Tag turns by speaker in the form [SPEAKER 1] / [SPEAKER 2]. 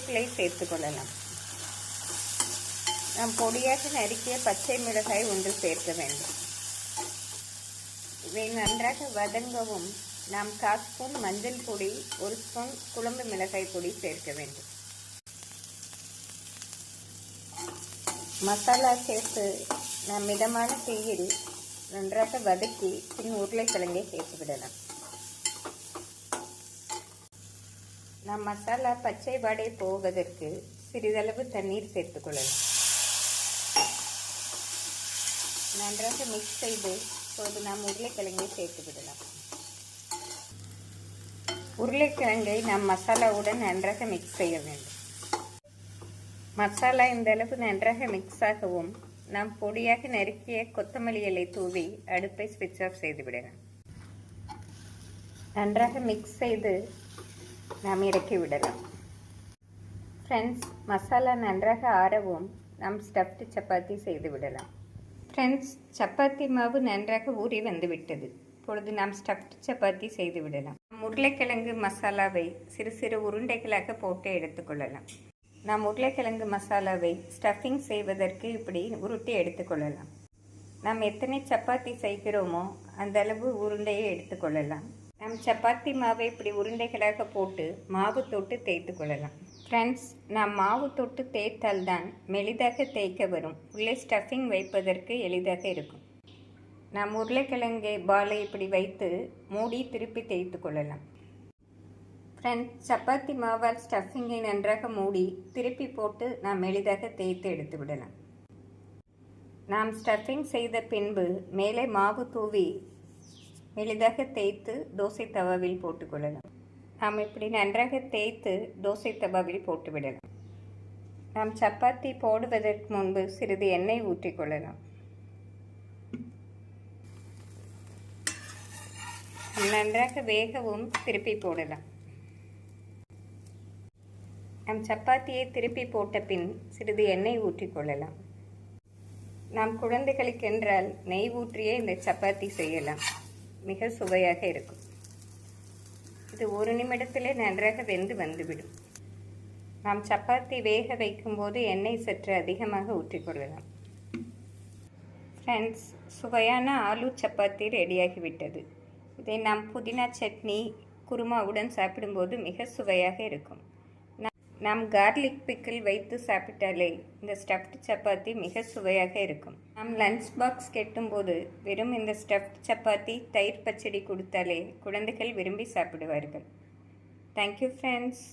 [SPEAKER 1] கருவேப்பிலை சேர்த்துக்கொள்ளலாம். நாம் பொடியாக நறுக்கிய பச்சை மிளகாய் ஒன்று சேர்க்க வேண்டும். இவை நன்றாக வதங்கவும் நாம் 1/4 ஸ்பூன் மஞ்சள் பொடி, 1 ஸ்பூன் குழம்பு மிளகாய் பொடி சேர்க்க வேண்டும். மசாலா சேர்த்து நாம் மிதமான தீயில் நன்றாக வதக்கி பின் உருளைக்கிழங்கை சேர்த்து விடலாம். நாம் மசாலா பச்சை வாடை போவதற்கு சிறிதளவு தண்ணீர் சேர்த்துக்கொள்ளலாம். நன்றாக மிக்ஸ் செய்து இப்போது நாம் உருளைக்கிழங்கை சேர்த்து விடலாம். உருளைக்கிழங்கை நாம் மசாலாவுடன் நன்றாக மிக்ஸ் செய்ய வேண்டும். மசாலா இந்த அளவு நன்றாக மிக்ஸ் ஆகவும் நாம் பொடியாக நறுக்கிய கொத்தமல்லி இலை தூவி அடுப்பை ஸ்விட்ச் ஆஃப் செய்து விடலாம். நன்றாக மிக்ஸ் செய்து நாம் இறக்கி விடலாம். ஃப்ரெண்ட்ஸ், மசாலா நன்றாக ஆறவும் நாம் ஸ்டஃப்டு சப்பாத்தி செய்து விடலாம். ஃப்ரெண்ட்ஸ், சப்பாத்தி மாவு நன்றாக ஊறி வந்துவிட்டது. இப்பொழுது நாம் ஸ்டஃப்டு சப்பாத்தி செய்து விடலாம். உருளைக்கிழங்கு மசாலாவை சிறு சிறு உருண்டைகளாக போட்டு எடுத்துக்கொள்ளலாம். நாம் உருளைக்கிழங்கு மசாலாவை ஸ்டஃபிங் செய்வதற்கு இப்படி உருட்டி எடுத்துக்கொள்ளலாம். நாம் எத்தனை சப்பாத்தி செய்கிறோமோ அந்த அளவு உருண்டையை எடுத்துக்கொள்ளலாம். நாம் சப்பாத்தி மாவை இப்படி உருண்டைகளாக போட்டு மாவு தொட்டு தேய்த்து கொள்ளலாம். ஃப்ரெண்ட்ஸ், நாம் மாவு தொட்டு தேய்த்தால்தான் மெலிதாக தேய்க்க வரும். உள்ளே ஸ்டஃபிங் வைப்பதற்கு எளிதாக இருக்கும். நாம் உருளைக்கிழங்கை பாலை இப்படி வைத்து மூடி திருப்பி தேய்த்து கொள்ளலாம். ஃப்ரெண்ட்ஸ், சப்பாத்தி மாவால் ஸ்டஃபிங்கை நன்றாக மூடி திருப்பி போட்டு நாம் எளிதாக தேய்த்து எடுத்து விடலாம். நாம் ஸ்டஃபிங் செய்த பின்பு மேலே மாவு தூவி எளிதாக தேய்த்து தோசை தவாவில் போட்டுக்கொள்ளலாம். நாம் இப்படி நன்றாக தேய்த்து தோசை தவாவில் போட்டு விடலாம். நாம் சப்பாத்தி போடுவதற்கு முன்பு சிறிது எண்ணெய் ஊற்றிக்கொள்ளலாம். நன்றாக வேகவும் திருப்பி போடலாம். நாம் சப்பாத்தியை திருப்பி போட்ட பின் சிறிது எண்ணெய் ஊற்றிக்கொள்ளலாம். நாம் குழந்தைகளுக்கென்றால் நெய் ஊற்றியே இந்த சப்பாத்தி செய்யலாம். மிக சுவையாக இருக்கும். இது 1 நிமிடத்திலே நன்றாக வெந்து வந்துவிடும். நாம் சப்பாத்தி வேக வைக்கும்போது எண்ணெய் சற்று அதிகமாக ஊற்றிக்கொள்ளலாம். ஃப்ரெண்ட்ஸ், சுவையான ஆலு சப்பாத்தி ரெடியாகிவிட்டது. இதை நாம் புதினா சட்னி குருமாவுடன் சாப்பிடும்போது மிக சுவையாக இருக்கும். நாம் கார்லிக் பிக்கிள் வைத்து சாப்பிட்டாலே இந்த ஸ்டஃப்டு சப்பாத்தி மிக சுவையாக இருக்கும். நாம் லஞ்ச் பாக்ஸ் கெட்டும்போது வெறும் இந்த ஸ்டஃப்டு சப்பாத்தி தயிர் பச்சடி கொடுத்தாலே குழந்தைகள் விரும்பி சாப்பிடுவார்கள். Thank you friends.